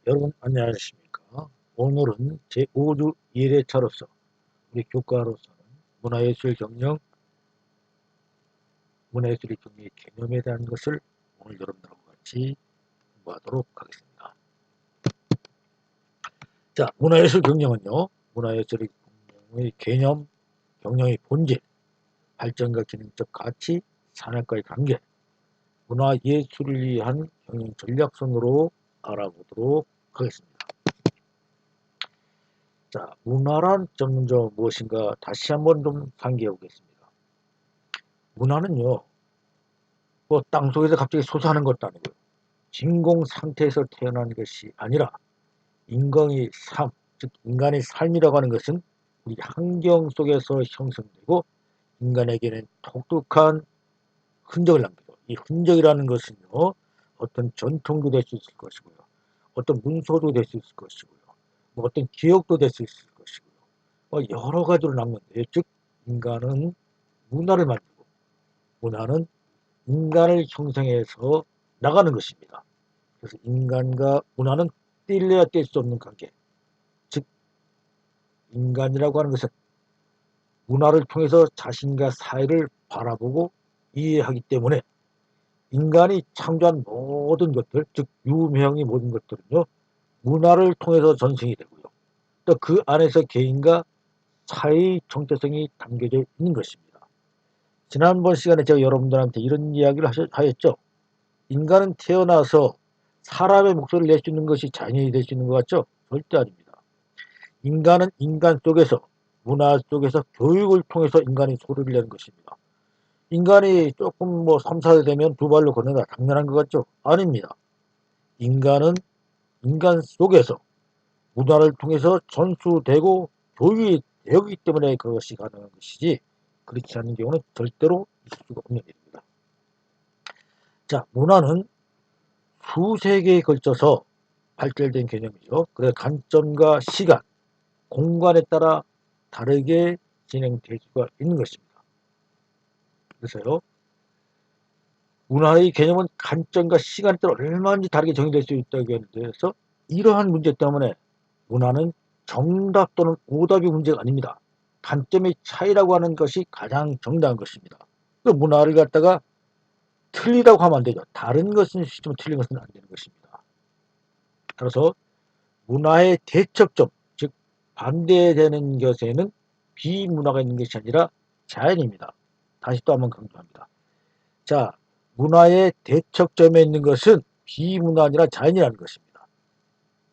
여러분 안녕하십니까? 오늘은 제5주 1회차로서 우리 교과로서는 문화예술 경영, 문화예술의 경영의 개념에 대한 것을 오늘 여러분들하고 같이 공부하도록 하겠습니다. 자, 문화예술 경영은요, 문화예술의 경영의 개념, 경영의 본질, 발전과 기능적 가치, 산업과의 관계, 문화예술을 위한 경영 전략선으로 알아보도록 하겠습니다. 자, 문화란 먼저 무엇인가 다시 한번 좀 상기해 보겠습니다. 문화는요, 뭐 땅속에서 갑자기 솟아나는 것도 아니고요. 진공 상태에서 태어난 것이 아니라 인간의 삶, 즉 인간의 삶이라고 하는 것은 우리 환경 속에서 형성되고 인간에게는 독특한 흔적을 남기고, 이 흔적이라는 것은요, 어떤 전통도 될 수 있을 것이고요. 어떤 문서도 될 수 있을 것이고요. 뭐 어떤 기억도 될 수 있을 것이고요. 여러 가지로 남는데, 즉 인간은 문화를 만들고 문화는 인간을 형성해서 나가는 것입니다. 그래서 인간과 문화는 뗄래야 뗄 수 없는 관계. 즉 인간이라고 하는 것은 문화를 통해서 자신과 사회를 바라보고 이해하기 때문에 인간이 창조한 모든 것들, 즉 유명의 모든 것들은요, 문화를 통해서 전승이 되고요. 또 그 안에서 개인과 사회의 정체성이 담겨져 있는 것입니다. 지난번 시간에 제가 여러분들한테 이런 이야기를 하였죠. 인간은 태어나서 사람의 목소리를 낼 수 있는 것이 자연이 될 수 있는 것 같죠? 절대 아닙니다. 인간은 인간 속에서, 문화 속에서 교육을 통해서 인간이 소리를 내는 것입니다. 인간이 조금 3, 4세 되면 두 발로 걷는다. 당연한 것 같죠? 아닙니다. 인간은 인간 속에서 문화를 통해서 전수되고 교육이 되기 때문에 그것이 가능한 것이지, 그렇지 않은 경우는 절대로 있을 수가 없는 일입니다. 자, 문화는 수세기에 걸쳐서 발달된 개념이죠. 그래서 관점과 시간, 공간에 따라 다르게 진행될 수가 있는 것입니다. 그래서요, 문화의 개념은 관점과 시간에 따라 얼마든지 다르게 정의될 수 있다고 하는데, 서 이러한 문제 때문에 문화는 정답 또는 오답이 문제가 아닙니다. 관점의 차이라고 하는 것이 가장 정당한 것입니다. 그 문화를 갖다가 틀리다고 하면 안 되죠. 다른 것은 시지만 틀린 것은 안 되는 것입니다. 따라서 문화의 대척점, 즉 반대되는 것에는 비문화가 있는 것이 아니라 자연입니다. 다시 또 한번 강조합니다. 자, 문화의 대척점에 있는 것은 비문화 아니라 자연이라는 것입니다.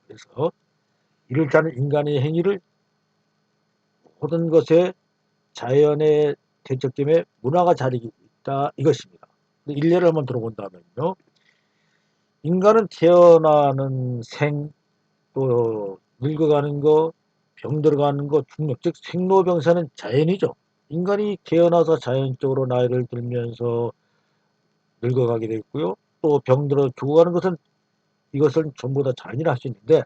그래서 이를 따른 인간의 행위를 모든 것에 자연의 대척점에 문화가 자리 있다 이것입니다. 일례를 한번 들어본다면요. 인간은 태어나는 생, 또 늙어가는 거, 병들어가는 거, 중력, 즉 생로병사는 자연이죠. 인간이 태어나서 자연적으로 나이를 들면서 늙어가게 되고요. 또 병들어 죽어가는 것은 이것을 전부 다 자연이라 할 수 있는데,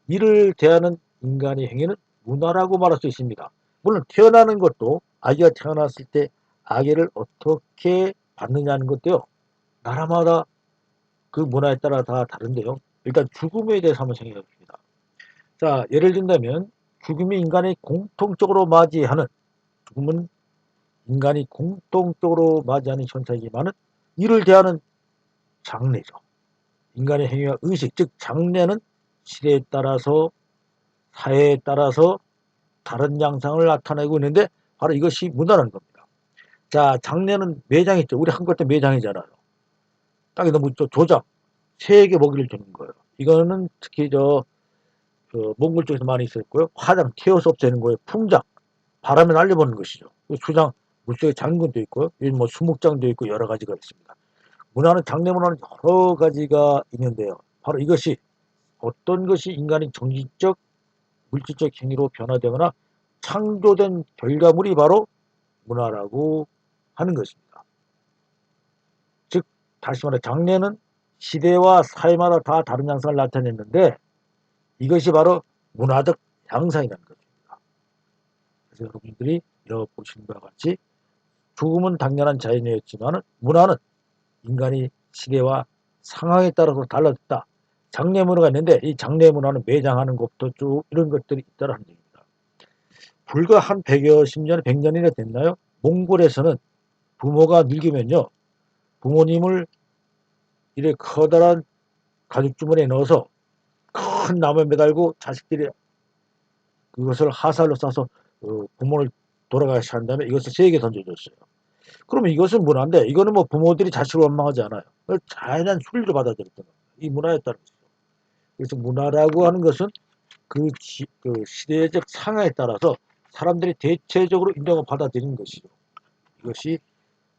이를 대하는 인간의 행위는 문화라고 말할 수 있습니다. 물론 태어나는 것도, 아기가 태어났을 때 아기를 어떻게 받느냐는 것도요, 나라마다 그 문화에 따라 다 다른데요. 일단 죽음에 대해서 한번 생각해 봅니다. 자, 예를 든다면 죽음이 인간이 공통적으로 맞이하는, 죽음은 인간이 공통적으로 맞이하는 현상이지만 이를 대하는 장래죠. 인간의 행위와 의식, 즉 장래는 시대에 따라서, 사회에 따라서 다른 양상을 나타내고 있는데, 바로 이것이 문화라는 겁니다. 자, 장래는 매장이죠. 우리 한국 때 매장이잖아요. 딱히 너무 조작, 새에게 먹이를 주는 거예요. 이거는 특히 몽골 쪽에서 많이 있었고요. 화장, 태워서 없애는 거예요. 풍작, 바람에 날려보는 것이죠. 수장, 물속에 장군도 있고요. 수목장도 있고 여러 가지가 있습니다. 문화는, 장래 문화는 여러 가지가 있는데요. 바로 이것이, 어떤 것이 인간의 정신적, 물질적 행위로 변화되거나 창조된 결과물이 바로 문화라고 하는 것입니다. 즉 다시 말해 장래는 시대와 사회마다 다 다른 양상을 나타냈는데, 이것이 바로 문화적 양상이라는 것입니다. 그래서 여러분들이 보시는 바와 같이 죽음은 당연한 자연이었지만 문화는 인간이 시대와 상황에 따라서 달라졌다. 장례 문화가 있는데 이 장례 문화는 매장하는 것부터 쭉 이런 것들이 있다라는 얘기입니다. 불과 한 100여십 년, 100년이나 됐나요? 몽골에서는 부모가 늙으면요. 부모님을 이렇게 커다란 가죽 주머니에 넣어서 큰 나무에 매달고 자식들이 그것을 하살로 싸서 부모를 돌아가시 한 다음에 이것을 세계에 던져줬어요. 그러면 이것은 문화인데 이거는 뭐 부모들이 자식을 원망하지 않아요. 자연한 순리로 받아들였던 겁니다. 이 문화에 따른 것이죠. 그래서 문화라고 하는 것은 그 시대적 상황에 따라서 사람들이 대체적으로 인정을 받아들이는 것이죠. 이것이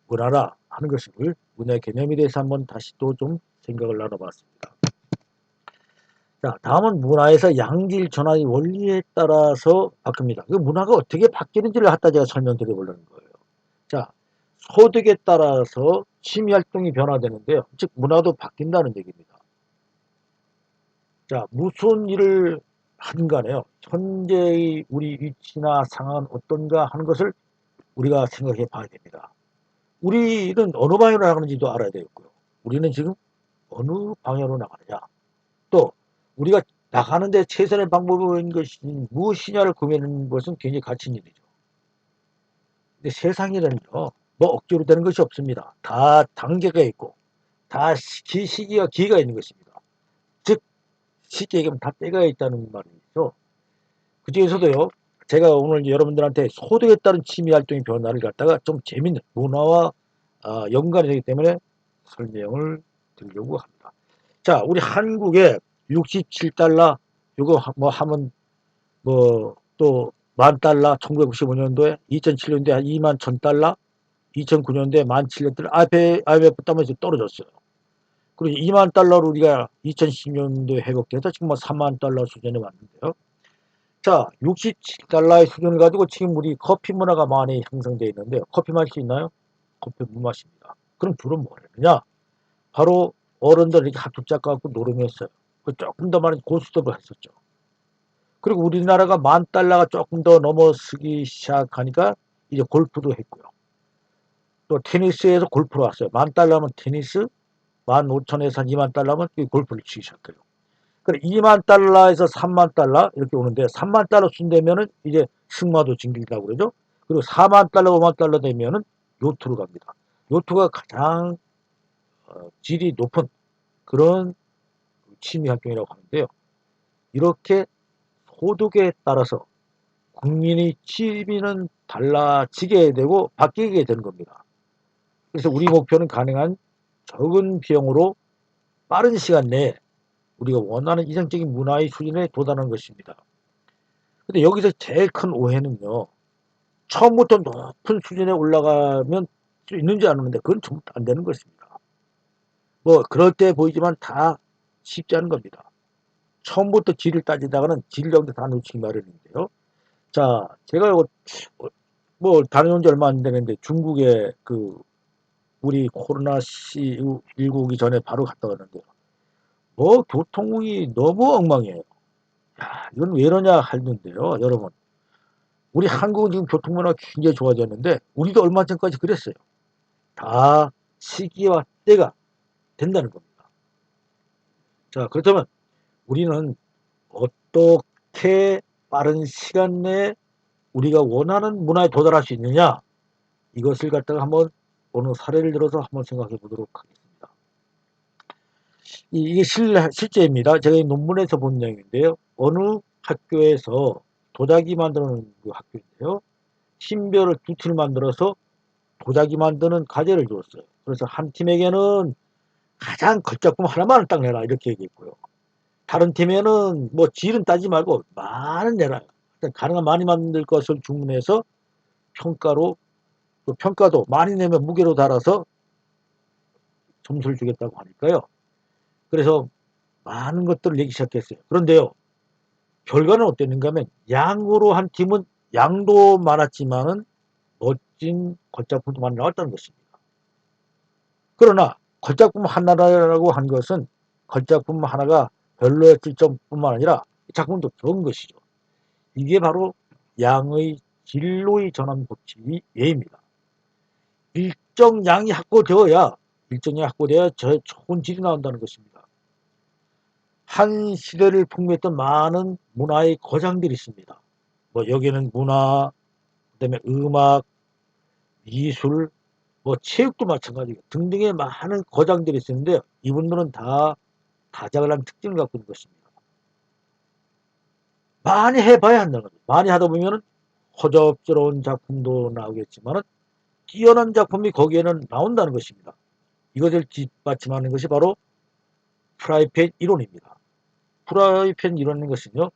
문화라 하는 것을 문화의 개념에 대해서 한번 다시 또 좀 생각을 나눠봤습니다. 자, 다음은 문화에서 양질 전환의 원리에 따라서 바뀝니다. 그 문화가 어떻게 바뀌는지를 갖다 제가 설명드려보려는 거예요. 자, 소득에 따라서 취미활동이 변화되는데요. 즉 문화도 바뀐다는 얘기입니다. 자, 무슨 일을 하든 간에요. 현재의 우리 위치나 상황은 어떤가 하는 것을 우리가 생각해 봐야 됩니다. 우리는 어느 방향으로 나가는지도 알아야 되겠고요. 우리는 지금 어느 방향으로 나가느냐. 또 우리가 나가는데 최선의 방법인 것이 무엇이냐를 고민하는 것은 굉장히 가치 있는 일이죠. 근데 세상에는요. 뭐 억지로 되는 것이 없습니다. 다 단계가 있고 다 시기와 기회가 있는 것입니다. 즉 쉽게 얘기하면 다 때가 있다는 말이죠. 그 중에서도요. 제가 오늘 여러분들한테 소득에 따른 취미활동의 변화를 갖다가 좀 재밌는 문화와 연관이 되기 때문에 설명을 드리려고 합니다. 자, 우리 한국에 67달러 이거 뭐 하면 뭐 또 10,000달러 1995년도에 2007년도에 한 21,000달러 2009년도에 17,000달러 IMF 따면서 떨어졌어요. 그리고 20,000달러로 우리가 2010년도에 회복돼서 지금 뭐 30,000달러 수준에 왔는데요. 자, 67달러의 수준을 가지고 지금 우리 커피 문화가 많이 형성되어 있는데요. 커피 마실 수 있나요? 커피 못 마십니다. 그럼 주로 뭘 했느냐? 바로 어른들 이렇게 합숙 잡고 노름했어요. 조금 더 많은 고스톱을 했었죠. 그리고 우리나라가 10,000달러가 조금 더 넘어서기 시작하니까 이제 골프도 했고요. 또 테니스에서 골프로 왔어요. 10,000달러면 테니스, 15,000에서 한 20,000달러면 골프를 치기 시작해요. 그래 20,000달러에서 30,000달러 이렇게 오는데 30,000달러 순 되면은 이제 승마도 즐긴다고 그러죠. 그리고 40,000달러, 50,000달러 되면은 요트로 갑니다. 요트가 가장 질이 높은 그런 취미 활동이라고 하는데요. 이렇게 소득에 따라서 국민의 취미는 달라지게 되고 바뀌게 되는 겁니다. 그래서 우리 목표는 가능한 적은 비용으로 빠른 시간 내에 우리가 원하는 이상적인 문화의 수준에 도달하는 것입니다. 근데 여기서 제일 큰 오해는요. 처음부터 높은 수준에 올라가면 수 있는지 아는데 그건 전부 안 되는 것입니다. 뭐 그럴 때 보이지만 다 쉽지 않은 겁니다. 처음부터 질을 따지다가는 질력도 다 놓치기 마련인데요. 자, 제가 뭐 다녀온 지 얼마 안 되는데 중국에 우리 코로나19 오기 전에 바로 갔다 왔는데요. 뭐 교통이 너무 엉망이에요. 야, 이건 왜 이러냐 하는데요, 여러분. 우리 한국은 지금 교통문화가 굉장히 좋아졌는데 우리도 얼마 전까지 그랬어요. 다 시기와 때가 된다는 겁니다. 자, 그렇다면 우리는 어떻게 빠른 시간 내에 우리가 원하는 문화에 도달할 수 있느냐 이것을 갖다가 한번 어느 사례를 들어서 한번 생각해 보도록 하겠습니다. 이게 실제입니다. 제가 이 논문에서 본 내용인데요. 어느 학교에서 도자기 만드는 그 학교인데요. 팀별을 두 팀을 만들어서 도자기 만드는 과제를 줬어요. 그래서 한 팀에게는 가장 걸작품 하나만 딱 내라 이렇게 얘기했고요. 다른 팀에는 뭐 질은 따지 말고 많은 내라. 가능한 많이 만들 것을 주문해서 평가로 그 평가도 많이 내면 무게로 달아서 점수를 주겠다고 하니까요. 그래서 많은 것들을 내기 시작했어요. 그런데요. 결과는 어땠는가 하면 양으로 한 팀은 양도 많았지만은 멋진 걷작품도 많이 나왔다는 것입니다. 그러나 걷작품 하나라고 한 것은 걷작품 하나가 별로였을 점뿐만 아니라 작품도 좋은 것이죠. 이게 바로 양의 진로의 전환 법칙의 예입니다. 일정 양이 확보되어야 저 좋은 질이 나온다는 것입니다. 한 시대를 풍미했던 많은 문화의 거장들이 있습니다. 뭐 여기는 문화, 그다음에 음악, 미술, 뭐 체육도 마찬가지고 등등의 많은 거장들이 있었는데 이분들은 다 다자갈한 특징을 갖고 있는 것입니다. 많이 해봐야 한다는 거죠. 많이 하다 보면 허접스러운 작품도 나오겠지만 뛰어난 작품이 거기에는 나온다는 것입니다. 이것을 뒷받침하는 것이 바로 프라이팬 이론입니다. 프라이팬 이론인 것은요,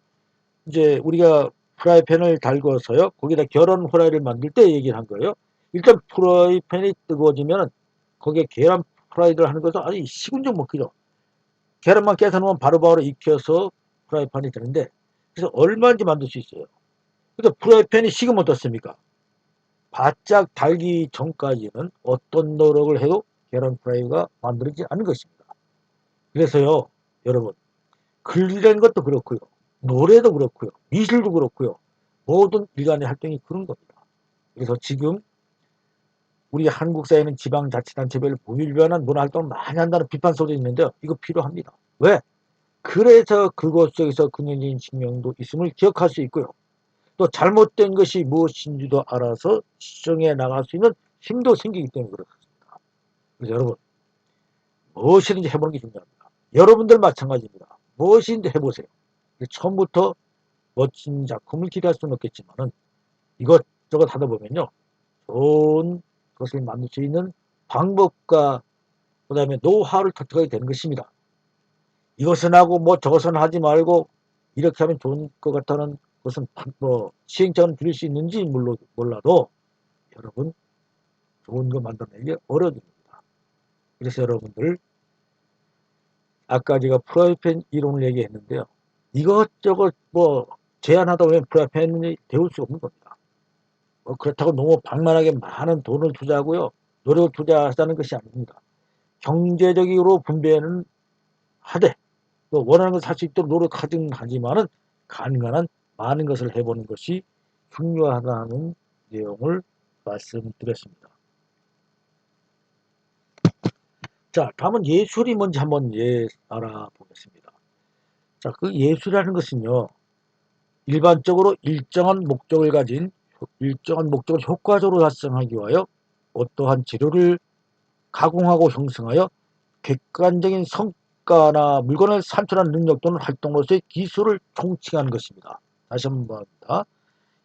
이제 우리가 프라이팬을 달궈서요, 거기다 계란 후라이를 만들 때 얘기를 한 거예요. 일단 프라이팬이 뜨거워지면 거기에 계란 프라이를 하는 것은 아주 시군적 먹기죠. 계란만 깨서 놓으면 바로바로 익혀서 프라이팬이 되는데, 그래서 얼마인지 만들 수 있어요. 그래서 프라이팬이 식으면 어떻습니까? 바짝 달기 전까지는 어떤 노력을 해도 계란 프라이가 만들어지지 않는 것입니다. 그래서요, 여러분, 글이라는 것도 그렇고요, 노래도 그렇고요, 미술도 그렇고요, 모든 일간의 활동이 그런 겁니다. 그래서 지금 우리 한국 사회는 지방자치단체별 불변한 문화활동을 많이 한다는 비판 소리 있는데요, 이거 필요합니다. 왜? 그래서 그것 속에서 긍정적인 측면도 있음을 기억할 수 있고요. 또 잘못된 것이 무엇인지도 알아서 시정해 나갈 수 있는 힘도 생기기 때문에 그렇습니다. 그래서 여러분, 무엇이든지 해보는 게 중요합니다. 여러분들 마찬가지입니다. 무엇이든지 해보세요. 처음부터 멋진 작품을 기대할 수는 없겠지만 이것저것 하다 보면요, 좋은 것을 만들 수 있는 방법과 그 다음에 노하우를 터득하게 되는 것입니다. 이것은 하고 뭐 저것은 하지 말고 이렇게 하면 좋은 것 같다는 것은 뭐 시행착오는 줄일 수 있는지 몰라도 여러분, 좋은 거 만들어내기 어려집니다. 그래서 여러분들, 아까 제가 프라이팬 이론을 얘기했는데요, 이것저것 뭐 제안하다 보면 프라이팬이 데울 수 없는 겁니다. 그렇다고 너무 방만하게 많은 돈을 투자하고요, 노력을 투자하자는 것이 아닙니다. 경제적으로 분배는 하되 또 원하는 것을 할 수 있도록 노력하긴 하지만은 가능한 한 많은 것을 해보는 것이 중요하다는 내용을 말씀드렸습니다. 자, 다음은 예술이 뭔지 한번 알아보겠습니다. 자, 그 예술이라는 것은요, 일반적으로 일정한 목적을 효과적으로 달성하기 위하여 어떠한 재료를 가공하고 형성하여 객관적인 성과나 물건을 산출하는 능력 또는 활동으로서의 기술을 총칭하는 것입니다. 다시 한번 합니다.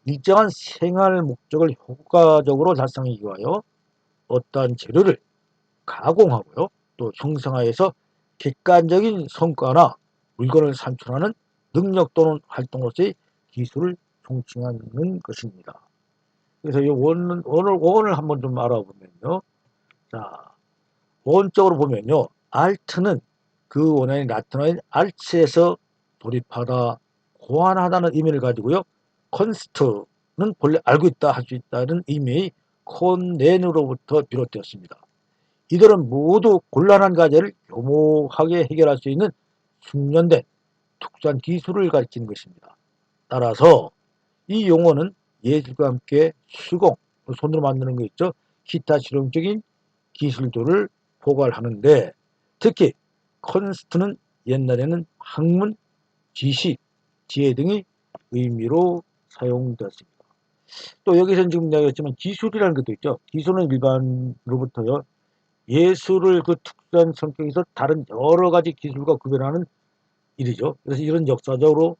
일정한 생활 목적을 효과적으로 달성하기 위하여 어떠한 재료를 가공하고요, 또 형성하여서 객관적인 성과나 물건을 산출하는 능력 또는 활동으로서의 기술을 총칭하는 것입니다. 그래서 이 원을 한번 좀 알아보면요. 자, 원적으로 보면요, 알트는 그 원어인 라틴어인 알츠에서 돌입하다, 고안하다는 의미를 가지고요. 컨스트는 본래 알고 있다, 할 수 있다는 의미의 콘넨으로부터 비롯되었습니다. 이들은 모두 곤란한 과제를 교모하게 해결할 수 있는 숙련된 특수한 기술을 가리키는 것입니다. 따라서 이 용어는 예술과 함께 수공, 손으로 만드는 거 있죠, 기타 실용적인 기술들을 포괄하는데, 특히 컨스트는 옛날에는 학문, 지식, 지혜 등의 의미로 사용되었습니다. 또 여기서는 지금 이야기했지만 기술이라는 것도 있죠. 기술은 일반으로부터요, 예술을 그 특수한 성격에서 다른 여러 가지 기술과 구별하는 일이죠. 그래서 이런 역사적으로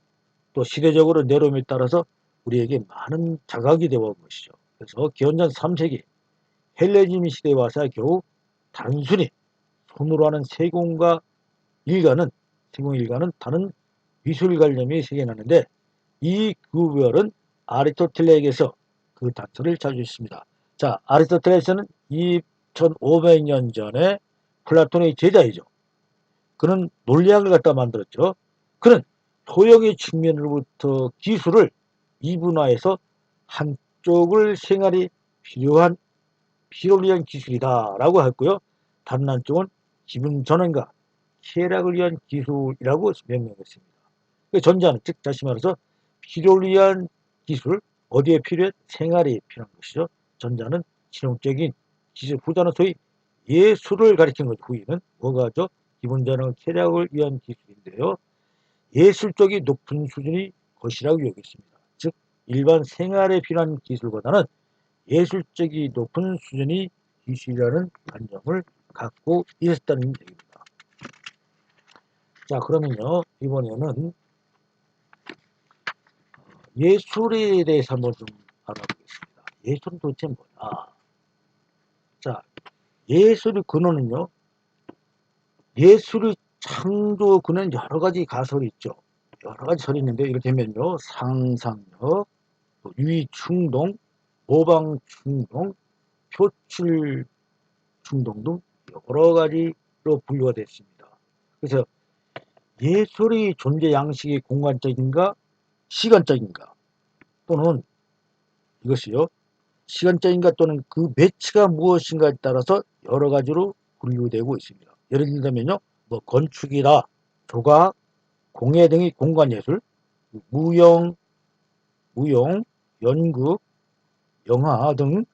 또 시대적으로 내려옴에 따라서 우리에게 많은 자각이 되어 온 것이죠. 그래서 기원전 3세기 헬레니즘 시대에 와서야 겨우 단순히 손으로 하는 세공 일가는 다른 미술 관념이 생겨나는데, 이 구별은 아리스토텔레에게서 그 단서를 찾을 수 있습니다. 자, 아리스토텔레스는 2500년 전에 플라톤의 제자이죠. 그는 논리학을 갖다 만들었죠. 그는 소형의 측면으로부터 기술을 이분화해서 한쪽을 생활이 필요를 위한 기술이다라고 했고요. 다른 한쪽은 기분 전환과 쾌락을 위한 기술이라고 명명했습니다. 전자는 즉 다시 말해서 필요를 위한 기술, 어디에 필요해? 생활에 필요한 것이죠. 전자는 실용적인 기술, 후자는 소위 예술을 가리키는 거죠. 후위는 뭐가 죠? 기분 전환과 쾌락을 위한 기술인데요. 예술적이 높은 수준의 것이라고 여겼습니다. 즉 일반 생활에 필요한 기술보다는 예술적이 높은 수준의 기술이라는 관점을 갖고 있었다는 얘기입니다. 자, 그러면요, 이번에는 예술에 대해서 한번 좀 알아보겠습니다. 예술은 도대체 뭐냐? 자, 예술의 근원은요, 예술의 창조 근원 여러 가지 가설이 있죠. 여러 가지 설이 있는데, 이를테면요, 상상력, 유의 충동, 모방 충동, 표출 충동 등 여러 가지로 분류가 됐습니다. 그래서 예술의 존재 양식이 공간적인가, 시간적인가, 또는 이것이요, 시간적인가 또는 그 매체가 무엇인가에 따라서 여러 가지로 분류되고 있습니다. 예를 들자면요, 뭐 건축이라, 조각, 공예 등의 공간예술, 무용, 연극, 영화 등의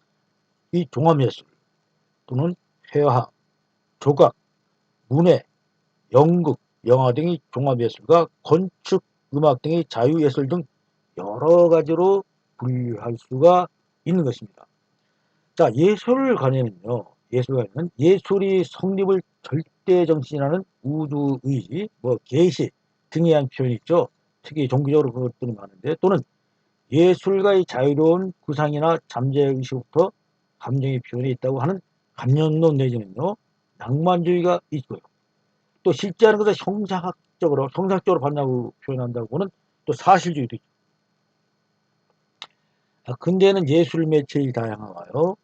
종합예술, 또는 회화, 조각, 문해, 연극, 영화 등의 종합예술과 건축, 음악 등의 자유예술 등 여러 가지로 분류할 수가 있는 것입니다. 자, 예술관에는요, 예술관에는 예술이 성립을 절대정신이라는 우주의지, 뭐 계시 등에 의한 표현이 있죠. 특히 종교적으로 그것들이 많은데, 또는 예술가의 자유로운 구상이나 잠재의식부터 감정의 표현이 있다고 하는 감년론 내지는요, 낭만주의가 있고요. 또 실제 하는 것을 형상학적으로 봤냐고 표현한다고는 또 사실주의도 있죠. 근대에는 예술 매체의 다양화가요,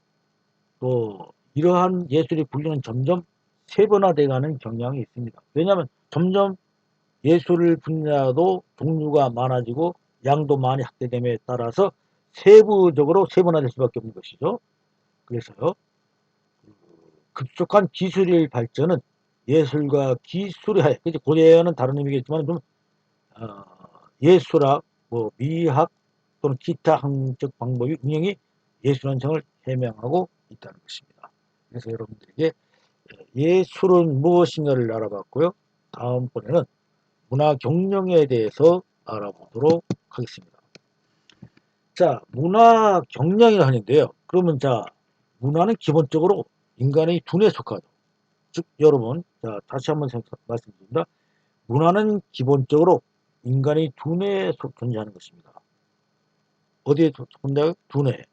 또 이러한 예술의 분류는 점점 세분화돼가는 경향이 있습니다. 왜냐하면 점점 예술 분야도 종류가 많아지고 양도 많이 확대됨에 따라서 세부적으로 세분화될 수밖에 없는 것이죠. 그래서요, 급속한 기술의 발전은 예술과 기술의 하에, 고대와는 다른 의미겠지만 좀 예술학, 뭐 미학 또는 기타 학문적 방법의 운영이 예술 현상을 해명하고 있다는 것입니다. 그래서 여러분들에게 예술은 무엇인가를 알아봤고요. 다음번에는 문화 경영에 대해서 알아보도록 하겠습니다. 자, 문화 경영이라 하는데요. 그러면 자, 문화는 기본적으로 인간의 두뇌에 속하죠. 즉, 여러분, 자, 다시 한번 말씀드립니다. 문화는 기본적으로 인간의 두뇌에 존재하는 것입니다. 어디에 존재해요? 두뇌.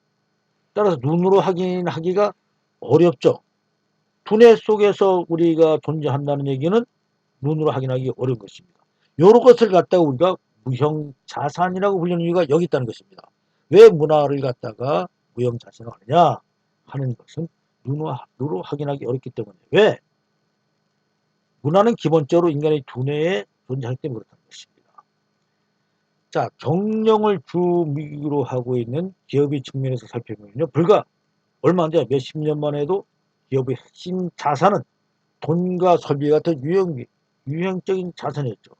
따라서 눈으로 확인하기가 어렵죠. 두뇌 속에서 우리가 존재한다는 얘기는 눈으로 확인하기 어려운 것입니다. 이런 것을 갖다가 우리가 무형자산이라고 불리는 이유가 여기 있다는 것입니다. 왜 문화를 갖다가 무형자산을 하느냐 하는 것은 눈으로 확인하기 어렵기 때문에. 왜? 문화는 기본적으로 인간의 두뇌에 존재하기 때문에 그렇다는 것입니다. 자, 경영을 주미로 하고 있는 기업의 측면에서 살펴보면요, 불과 얼마 안 돼, 몇십 년만 해도 기업의 핵심 자산은 돈과 설비 같은 유형적인 자산이었죠.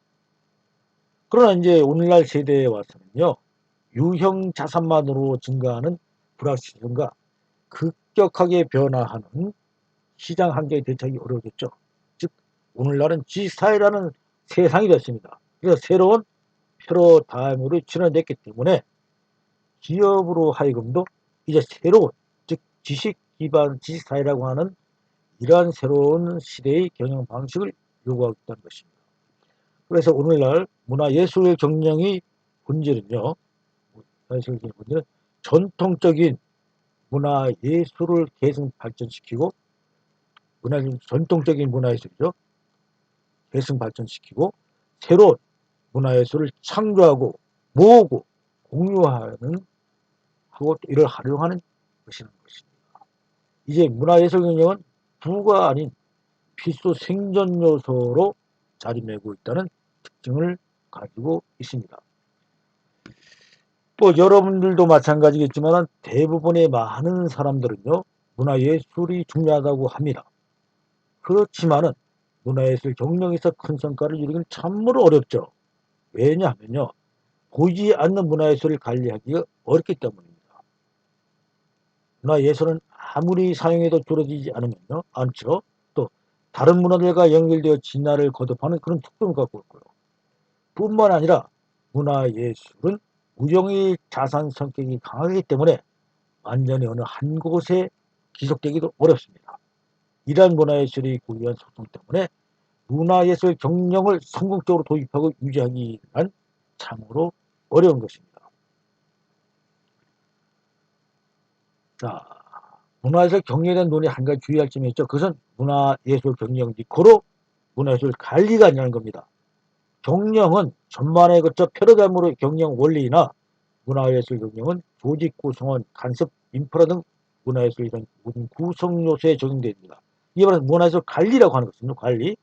그러나 이제 오늘날 세대에 와서는요, 유형 자산만으로 증가하는 불확실성과 급격하게 변화하는 시장 한계에 대처하기 어려워졌죠. 즉, 오늘날은 G사회라는 세상이 됐습니다. 그래서 새로운 패러다임으로 진화됐기 때문에 기업으로 하여금도 이제 새로운, 즉 지식 기반 지식사회라고 하는 이러한 새로운 시대의 경영 방식을 요구하고 있다는 것입니다. 그래서 오늘날 문화예술의 경영의 본질은요, 전통적인 문화예술을 계속 발전시키고, 전통적인 문화예술이죠. 계속 발전시키고, 새로운 문화예술을 창조하고, 모으고, 공유하는, 하고 또 이를 활용하는 것이라는 것입니다. 이제 문화예술 경영은 부가 아닌 필수 생존 요소로 자리매고 있다는 특징을 가지고 있습니다. 또 여러분들도 마찬가지겠지만 대부분의 많은 사람들은요, 문화예술이 중요하다고 합니다. 그렇지만은 문화예술 경영에서 큰 성과를 이루기는 참으로 어렵죠. 왜냐하면요, 보이지 않는 문화예술을 관리하기가 어렵기 때문입니다. 문화예술은 아무리 사용해도 줄어들지 않으면요, 않죠. 또 다른 문화들과 연결되어 진화를 거듭하는 그런 특성을 갖고 있고요. 뿐만 아니라 문화예술은 무형의 자산 성격이 강하기 때문에 완전히 어느 한 곳에 기속되기도 어렵습니다. 이러한 문화예술이 고유한 소통 때문에 문화예술 경영을 성공적으로 도입하고 유지하기란 참으로 어려운 것입니다. 자, 문화예술 경영에 대한 논의 한 가지 주의할 점이 있죠. 그것은 문화예술 경영 니코로 문화예술 관리가 아니라는 겁니다. 경영은 전반에 걸쳐 패러다임으로 경영 원리나 문화예술 경영은 조직 구성원, 간섭, 인프라 등 문화예술 이런 모든 구성 요소에 적용됩니다. 이에 말해서 문화예술 관리라고 하는 것은 관리,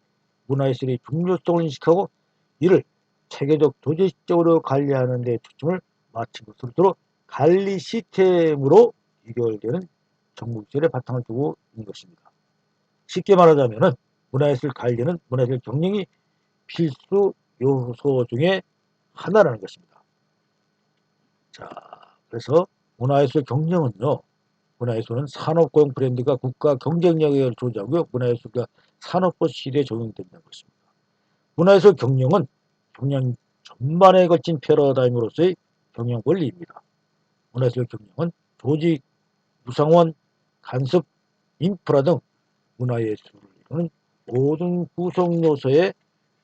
문화예술의 중요성을 인식하고 이를 체계적 조직적으로 관리하는 데 초점을 맞춘 것으로 주로 관리 시스템으로 비교되는 정부시설에 바탕을 두고 있는 것입니다. 쉽게 말하자면 문화예술 관리는 문화예술 경영이 필수 요소 중에 하나라는 것입니다. 자, 그래서 문화예술 경영은요, 문화예술은 산업고용 브랜드가 국가 경쟁력을 조절하고요, 문화예술과 산업부 시대에 적용된다는 것입니다. 문화예술 경영은 경영 전반에 걸친 패러다임으로서의 경영 원리입니다. 문화예술 경영은 조직, 구성원, 간섭, 인프라 등 문화예술을 이루는 모든 구성 요소에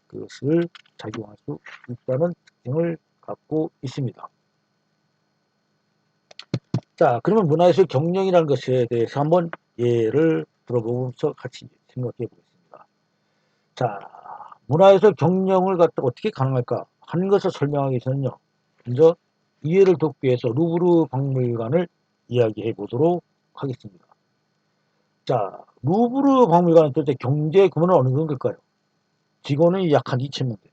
그것을 작용할 수 있다는 특징을 갖고 있습니다. 자, 그러면 문화예술 경영이라는 것에 대해서 한번 예를 들어보면서 같이 생각해 보겠습니다. 자, 문화예술 경영을 갖다 어떻게 가능할까 하는 것을 설명하기 위해서는요, 먼저 이해를 돕기 위해서 루브르 박물관을 이야기해 보도록 하겠습니다. 자, 루브르 박물관은 도대체 경제 규모는 어느 정도일까요? 직원은 약 한 2,000명 된대요.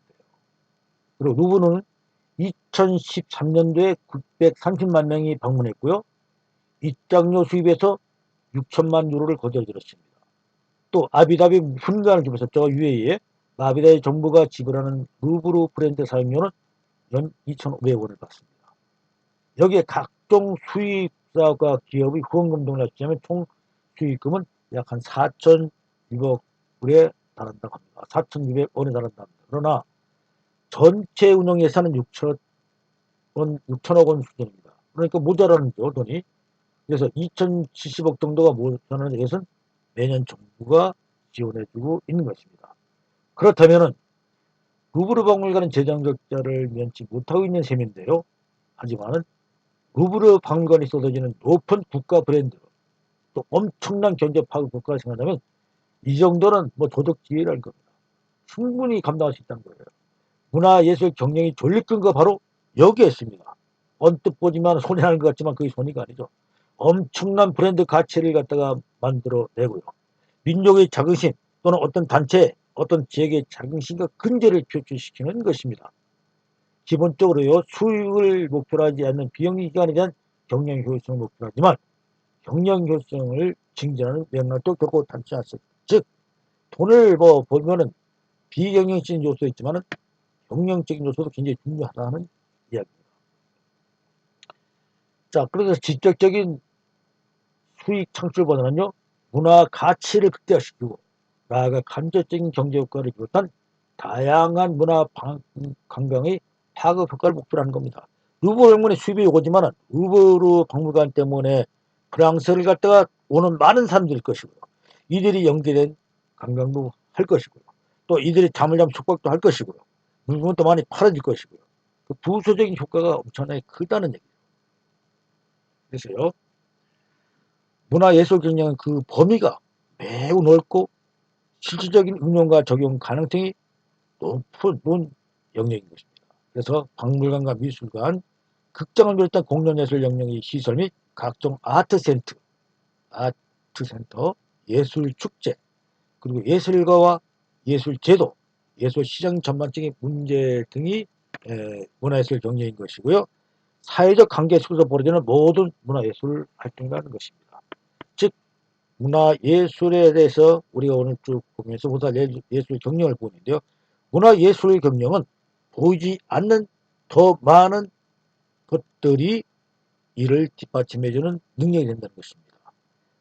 그리고 루브르는 2013년도에 930만 명이 방문했고요. 입장료 수입에서 6천만 유로를 거둬들였습니다. 또 아비다비 훈관을 주셨죠. UAE에 아비다비 정부가 지불하는 루브르 브랜드 사용료는 연 2,500원을 받습니다. 여기에 각종 수입사과 기업의 후원금 등을 합치면 총 수익금은 약 한 4,600불에 달한다고 합니다. 4,200원에 달한다고 합니다. 그러나 전체 운영 예산은 6천억 원 수준입니다. 그러니까 모자라는 죠, 돈이. 그래서 2,070억 정도가 모자라는 것은 매년 정부가 지원해주고 있는 것입니다. 그렇다면 루브르 박물관은 재정 적자를 면치 못하고 있는 셈인데요. 하지만 루브르 박물관이 쏟아지는 높은 국가 브랜드, 또 엄청난 경제 파급 효과를 생각하면 이 정도는 뭐 도덕지혜라는 겁니다. 충분히 감당할 수 있다는 거예요. 문화예술 경영이 졸릴 근거가 바로 여기에 있습니다. 언뜻 보지만 손이 나는 것 같지만 그게 손이가 아니죠. 엄청난 브랜드 가치를 갖다가 만들어내고요. 민족의 자긍심 또는 어떤 단체, 어떤 지역의 자긍심과 근제를 표출시키는 것입니다. 기본적으로요, 수익을 목표로 하지 않는 비영리기관에 대한 경영 효율성을 목표로 하지만 경영 효율성을 증진하는 맥락도 결코 단지 않습니다. 즉, 돈을 뭐 보면은 비경영적인 요소도 있지만 경영적인 요소도 굉장히 중요하다는 이야기입니다. 자, 그래서 직접적인 수익 창출보다는요, 문화 가치를 극대화시키고 나아가 간접적인 경제 효과를 비롯한 다양한 문화 관광의 파급 효과를 목표로 하는 겁니다. 루브르 박물관의 수입이 오지만 루브르 박물관 때문에 프랑스를 갔다가 오는 많은 사람들일 것이고요. 이들이 연계된 관광도 할 것이고요. 또 이들이 잠을 잠 숙박도 할 것이고요. 물건도 많이 팔아질 것이고요. 그 부수적인 효과가 엄청나게 크다는 얘기예요. 그래서요, 문화예술 경영은 그 범위가 매우 넓고 실질적인 응용과 적용 가능성이 높은 영역인 것입니다. 그래서 박물관과 미술관, 극장을 비롯한 공연예술 영역의 시설 및 각종 아트센터, 예술축제, 그리고 예술가와 예술제도, 예술시장 전반적인 문제 등이 문화예술 경영인 것이고요. 사회적 관계 속에서 벌어지는 모든 문화예술 활동이라는 것입니다. 즉 문화예술에 대해서 우리가 오늘 쭉 보면서 문화예술 경영을 보는데요. 문화예술 경영은 보이지 않는 더 많은 것들이 이를 뒷받침해주는 능력이 된다는 것입니다.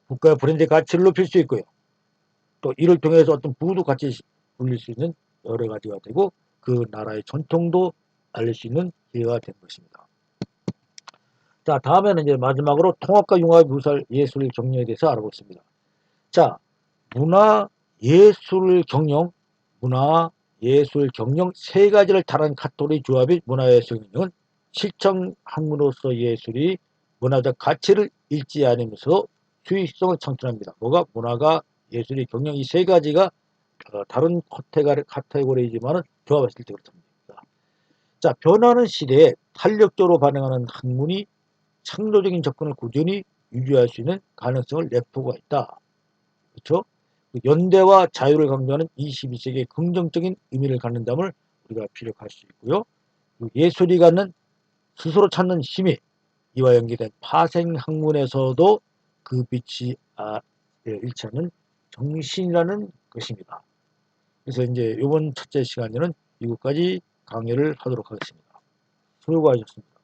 국가의 브랜드 가치를 높일 수 있고요. 또 이를 통해서 어떤 부도 가치 불릴 수 있는 여러 가지가 되고 그 나라의 전통도 알릴 수 있는 기회가 된 것입니다. 자, 다음에는 이제 마지막으로 통합과 융합의 묘사할 예술 경영에 대해서 알아보겠습니다. 자, 문화 예술 경영, 문화 예술 경영 세 가지를 다른 카테고리 조합이 문화예술 경영은 실천 학문으로서 예술이 문화적 가치를 잃지 않으면서 수익성을 창출합니다. 뭐가 문화가 예술이 경영 이 세 가지가 다른 카테고리이지만 조합했을 때 그렇답니다. 자, 변하는 시대에 탄력적으로 반응하는 학문이 창조적인 접근을 꾸준히 유지할 수 있는 가능성을 내포가 있다. 그렇죠? 연대와 자유를 강조하는 22세기의 긍정적인 의미를 갖는다을 우리가 피력할 수 있고요. 예술이 갖는 스스로 찾는 힘이 이와 연계된 파생학문에서도 그 빛이 일치하는 정신이라는 것입니다. 그래서 이제 이번 첫째 시간에는 이것까지 강의를 하도록 하겠습니다. 수고하셨습니다.